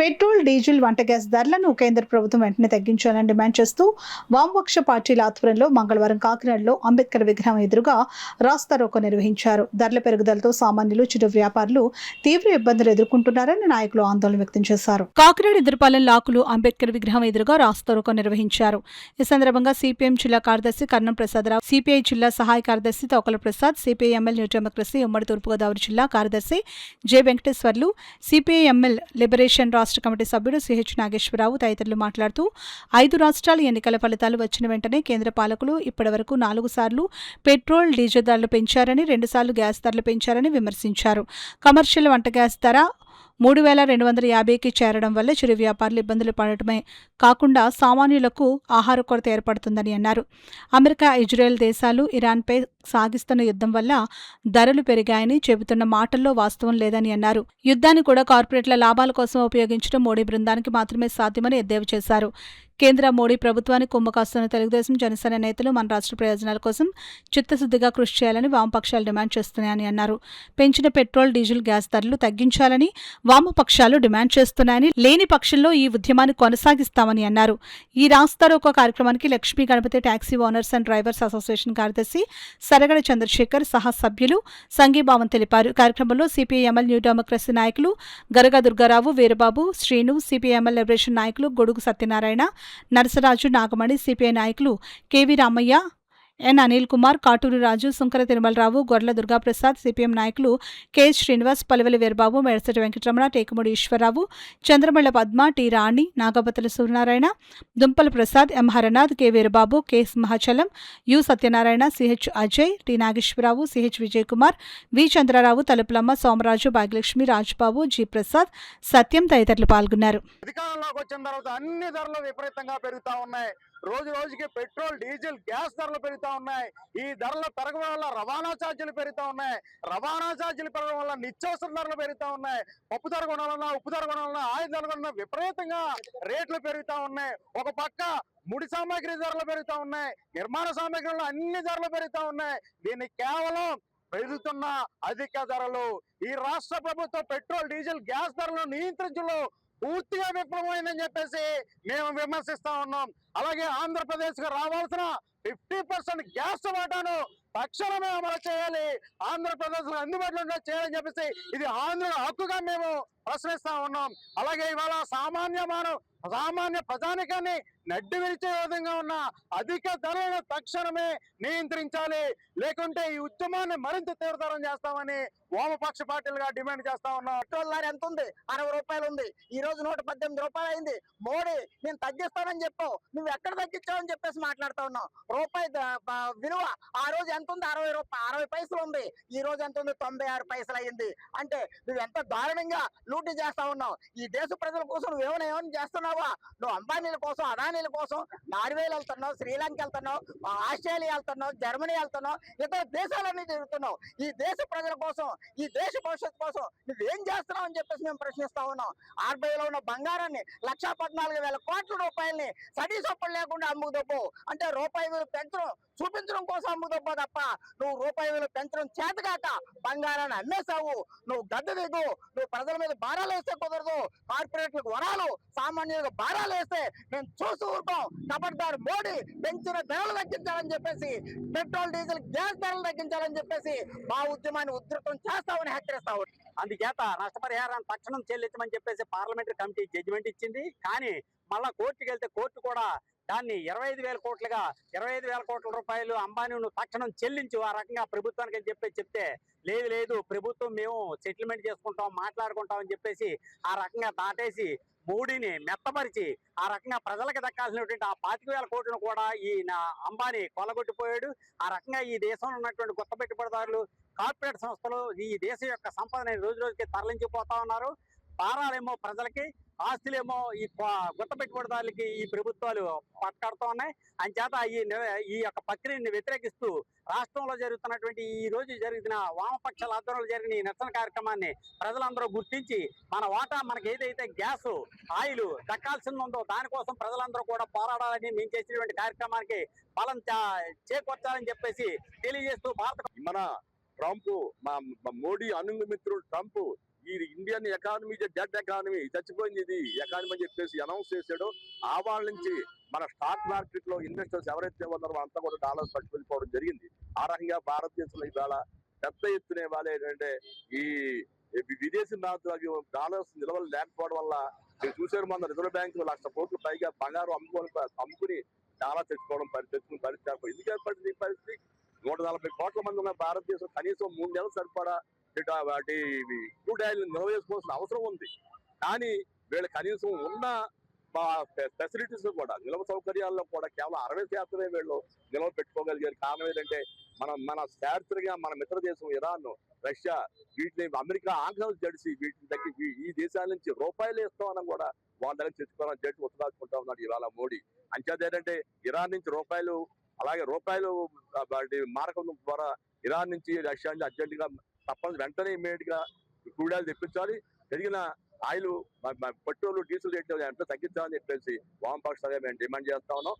Petrol, diesel, వంట gas ధరలను కేంద్ర ప్రభుత్వం వెంటనే తగ్గించాలని డిమాండ్ చేస్తూ వామపక్ష పార్టీల ఆధ్వర్యంలో మంగళవారం కాకినాడలో అంబేద్కర్ విగ్రహం ఎదురుగా రాస్తారోకో నిర్వహించారు. ధరల పెరుగుదలతో సామాన్యులు, చిరు వ్యాపారులు తీవ్ర ఇబ్బందులు ఎదుర్కొంటున్నారని నాయకులు ఆందోళన వ్యక్తం చేశారు. కాకినాడ ఎదురుపాలెం లాకులు అంబేద్కర్ విగ్రహం ఎదురుగా రాస్తారోకో నిర్వహించారు. ఈ సందర్భంగా సిపిఎం జిల్లా కార్యదర్శి కర్ణం ప్రసాదరావు, సిపిఐ జిల్లా సహాయ కార్యదర్శి Tokala Prasad, CPI ML New Democracy ఉమ్మడి తూర్పుగోదావరి జిల్లా కార్యదర్శి J Venkateswarlu, CPI ML Liberation రాష్ట్ర కమిటీ సభ్యుడు సిహెచ్ నాగేశ్వరరావు తదితరులు మాట్లాడుతూ 5 రాష్ట్రాల ఎన్నికల ఫలితాలు వచ్చిన వెంటనే కేంద్ర పాలకులు ఇప్పటివరకు 4 సార్లు పెట్రోల్, డీజిల్ ధరలు పెంచారని, 2 సార్లు గ్యాస్ ధరలు పెంచారని విమర్శించారు. కమర్షియల్ వంట గ్యాస్ ధర 3,250కి చేరడం వల్ల చిరు వ్యాపారులు ఇబ్బందులు పడటమే కాకుండా సామాన్యులకు ఆహార కొరత ఏర్పడుతుందని అన్నారు. అమెరికా, ఇజ్రాయెల్ దేశాలు ఇరాన్పై సాగిస్తున్న యుద్ధం వల్ల ధరలు పెరిగాయని చెబుతున్న మాటల్లో వాస్తవం లేదని అన్నారు. యుద్ధాన్ని కూడా కార్పొరేట్ల లాభాల కోసం ఉపయోగించడం మోడీ బృందానికి మాత్రమే సాధ్యమని ఎద్దేవా చేశారు. కేంద్ర మోడీ ప్రభుత్వానికి కుమ్ము కాస్తున్న తెలుగుదేశం, జనసేన నేతలు మన రాష్ట్ర ప్రయోజనాల కోసం చిత్తశుద్ధిగా కృషి చేయాలని వామపక్షాలు డిమాండ్ చేస్తున్నాయని అన్నారు. పెంచిన పెట్రోల్, డీజిల్, గ్యాస్ ధరలు తగ్గించాలని వామపక్షాలు డిమాండ్ చేస్తున్నాయని, లేని పక్షంలో ఈ ఉద్యమాన్ని కొనసాగిస్తామని అన్నారు. ఈ రాస్తారోకో కార్యక్రమానికి Lakshmi Ganapathi taxi owners and drivers association కార్యదర్శి సరగడ చంద్రశేఖర్ సహా సభ్యులు సంఘీభావం తెలిపారు. కార్యక్రమంలో సిపిఐ ఎంఎల్ న్యూ డెమోక్రసీ నాయకులు Garaga Durgarao, Veerababu, Srinu, CPI ML Liberation నాయకులు గొడుగు సత్యనారాయణ, నరసరాజు, నాగమణి, సిపిఐ నాయకులు KV Ramaiah, N Anil Kumar, Katuru Raju, Sunkara Tirumalarao, Gorla Durgaprasad, CPM నాయకులు K Srinivas, Palivela Veerababu, Medasati Venkataramana, Tekumudi Eswararao, Chandramalla Padma, T Rani, Nagabathala Suryanarayana, Dumpala Prasad, M Haranath, K Veerababu, K Mahachalam, U Satyanarayana, CH Ajay, T Nageswararao, CH Vijay Kumar, V Chandrarao, Talupulamma, Somaraju, Bhagyalakshmi, Rajbabu, G Prasad, సత్యం తదితరులు పాల్గొన్నారు. అధికారంలోకి వచ్చిన తర్వాత అన్ని ధరలు విపరీతంగా పెరుగుతా ఉన్నాయి. రోజు రోజుకి పెట్రోల్, డీజిల్, గ్యాస్ ధరలు పెరుగుతా ఉన్నాయి. ఈ ధరలు పెరగడం వల్ల రవాణా ఛార్జీలు పెరుగుతా ఉన్నాయి. రవాణా ఛార్జీలు పెరగడం వల్ల నిత్యావసర ధరలు పెరుగుతా ఉన్నాయి. పప్పు ధర కొనాలన్నా, ఉప్పు ధర కొనాలన్నా, ఆయిల్ ధర కొనాలన్నా విపరీతంగా రేట్లు పెరుగుతా ఉన్నాయి. ఒక పక్క ముడి సామాగ్రి ధరలు పెరుగుతా ఉన్నాయి, నిర్మాణ సామాగ్రిలో అన్ని ధరలు పెరుగుతా ఉన్నాయి. దీన్ని కేవలం పెరుగుతున్న అధిక ధరలు, ఈ రాష్ట్ర ప్రభుత్వం పెట్రోల్, డీజిల్, గ్యాస్ ధరలను నియంత్రించడంలో పూర్తిగా విఫలమైందని చెప్పేసి మేము విమర్శిస్తా ఉన్నాం. అలాగే ఆంధ్రప్రదేశ్ కు రావాల్సిన 50% గ్యాస్ వాటాను తక్షణమే అమలు చేయాలి, ఆంధ్రప్రదేశ్ లో అందుబాటులో చేయాలని చెప్పేసి ఇది ఆంధ్రుల హక్కుగా మేము ప్రశ్నిస్తా ఉన్నాం. అలాగే ఇవాళ సామాన్య ప్రజానికాన్ని నడ్డి విరిచే విధంగా ఉన్న అధిక ధరలను తక్షణమే నియంత్రించాలి, లేకుంటే ఈ ఉద్యమాన్ని మరింత తీవ్రతరం చేస్తామని వామపక్ష పార్టీలుగా డిమాండ్ చేస్తా ఉన్నాం. పెట్రోల్ ధర ఎంత ఉంది? 60 రూపాయలు ఉంది. ఈ రోజు 118 రూపాయలు అయింది. మోడీ నేను తగ్గిస్తానని చెప్పావు, నువ్వు ఎక్కడ తగ్గించావని చెప్పేసి మాట్లాడుతా ఉన్నావు. రూపాయి విలువ ఆ రోజు ఎంత ఉంది? 60 పైసలు ఉంది. ఈ రోజు ఎంత ఉంది? 96 పైసలు అయింది. అంటే నువ్వు ఎంత దారుణంగా లూటీ చేస్తా ఉన్నావు. ఈ దేశ ప్రజల కోసం నువ్వేమైనా చేస్తున్నావా? నువ్వు అంబానీల కోసం, అదానీల కోసం నార్వేలు వెళ్తున్నావు, శ్రీలంక వెళ్తున్నావు, ఆస్ట్రేలియా వెళ్తున్నావు, జర్మనీ వెళ్తున్నావు, ఇతర దేశాలన్నీ తిరుగుతున్నావు. ఈ దేశ ప్రజల కోసం, ఈ దేశ భవిష్యత్తు కోసం నువ్వేం చేస్తున్నావు అని చెప్పేసి మేము ప్రశ్నిస్తా ఉన్నాం. ఆర్బీఐలో ఉన్న బంగారాన్ని 1,14,000 కోట్ల రూపాయలని సడీ సొప్పులు లేకుండా అమ్ముకుదప్పు. అంటే రూపాయి విలువ పెంచడం చూపించడం కోసం అమ్ముదప్ప తప్ప నువ్వు రూపాయి విలువ పెంచడం చేతగాక బంగారాన్ని అమ్మేశావు. నువ్వు గద్దె దిగు. నువ్వు ప్రజల మీద భారాలు వేస్తే కుదరదు. కార్పొరేట్లకు వరాలు, సామాన్యులకు భారాలు వేస్తే మేము చూసి ఊరుకోం. కబడ్దారు మోడీ పెంచిన ధరలు తగ్గించాలని చెప్పేసి, పెట్రోల్, డీజిల్, గ్యాస్ ధరలు తగ్గించాలని చెప్పేసి మా ఉద్యమాన్ని ఉధృతం చేస్తామని హెచ్చరిస్తావు. అందుచేత నష్టపరిహారాన్ని తక్షణం చెల్లించమని చెప్పేసి పార్లమెంటరీ కమిటీ జడ్జిమెంట్ ఇచ్చింది. కానీ మళ్ళా కోర్టుకి వెళ్తే కోర్టు కూడా దాన్ని 25,000 కోట్లుగా 25,000 కోట్ల రూపాయలు అంబానీ నువ్వు తక్షణం చెల్లించు ఆ రకంగా ప్రభుత్వానికి అని చెప్తే లేదు ప్రభుత్వం మేము సెటిల్మెంట్ చేసుకుంటాం, మాట్లాడుకుంటాం అని చెప్పేసి ఆ రకంగా దాటేసి మోడీని మెత్తపరిచి ఆ రకంగా ప్రజలకు దక్కాల్సినటువంటి ఆ 25,000 కోట్లను కూడా ఈ అంబానీ కొల్లగొట్టిపోయాడు. ఆ రకంగా ఈ దేశంలో ఉన్నటువంటి కొత్త పెట్టుబడిదారులు, కార్పొరేట్ సంస్థలు ఈ దేశం యొక్క సంపదని రోజు రోజుకి తరలించిపోతా ఉన్నారు. భారాలేమో ప్రజలకి, ఆస్తులేమో ఈ కొత్త పెట్టుబడిదారులకి ఈ ప్రభుత్వాలు పట్టుకడుతూ ఉన్నాయి. అంచేత ఈ యొక్క ప్రక్రియని వ్యతిరేకిస్తూ రాష్ట్రంలో జరుగుతున్నటువంటి ఈ రోజు జరిగిన వామపక్షాల ఆధ్వర్యంలో జరిగిన ఈ నిరసన కార్యక్రమాన్ని ప్రజలందరూ గుర్తించి మన వాటా మనకి ఏదైతే గ్యాస్, ఆయిల్ దక్కాల్సింది ఉందో దానికోసం ప్రజలందరూ కూడా పోరాడాలని మేము చేసినటువంటి కార్యక్రమానికి బలం చేకూర్చాలని చెప్పేసి తెలియజేస్తూ మన ట్రంప్, మోడీ అనుంగు మిత్రుడు ట్రంప్ ఈ ఇండియన్ ఎకానమీ డెడ్ ఎకానమీ, చచ్చిపోయింది ఇది ఎకానమీ అని చెప్పేసి అనౌన్స్ చేశాడు. ఆ వాళ్ళ నుంచి మన స్టాక్ మార్కెట్ లో ఇన్వెస్టర్స్ ఎవరైతే ఉన్నారో అంతా కూడా డాలర్స్ పట్టుకు వెళ్ళిపోవడం జరిగింది. ఆ రకంగా భారతదేశంలో ఇవాళ పెద్ద ఎత్తున వాళ్ళు ఏంటంటే ఈ విదేశీ నాయకులు డాలర్స్ నిల్వలు లేకపోవడం వల్ల మీరు చూసారు, మన రిజర్వ్ బ్యాంక్ 1,00,000 కోట్ల పైగా బంగారం అమ్ముకుని చాలా తెచ్చుకునే పరిస్థితి ఎందుకు ఏర్పడింది ఈ పరిస్థితి? 140 కోట్ల మంది ఉన్న భారతదేశం కనీసం 3 నెలలు సరిపడా వాటి క్రూడ్ ఆయిల్ నిల్వ చేసుకోవాల్సిన అవసరం ఉంది. కానీ వీళ్ళు కనీసం ఉన్న ఫెసిలిటీస్ కూడా, నిల్వ సౌకర్యాల్లో కూడా కేవలం 60% వీళ్ళు నిల్వ పెట్టుకోగలిగారు. కారణం ఏంటంటే మన శాస్త్రీయంగా మన మిత్ర దేశం ఇరాన్, రష్యా, వీటిని అమెరికా ఆంక్షలు జడిసి వీటిని తగ్గి ఈ దేశాల నుంచి రూపాయలు ఇస్తామని కూడా వాళ్ళ దగ్గర తెచ్చుకోవాలని చెప్పి ఉత్తరాసుకుంటా ఉన్నాడు ఇవాళ మోడీ. అంచేత ఏంటంటే ఇరాన్ నుంచి రూపాయలు, అలాగే రూపాయలు వాటి మారకం ద్వారా ఇరాన్ నుంచి రష్యా నుంచి అర్జెంట్ గా తప్పని వెంటనే ఇమ్మీడియట్ గా క్రూడ్ ఆయిల్ తెప్పించాలి. పెరిగిన ఆయిల్, పెట్రోల్, డీజిల్ రేట్లు ఎంత తగ్గించాలని చెప్పేసి వామపక్షంగా మేము డిమాండ్ చేస్తా ఉన్నాం.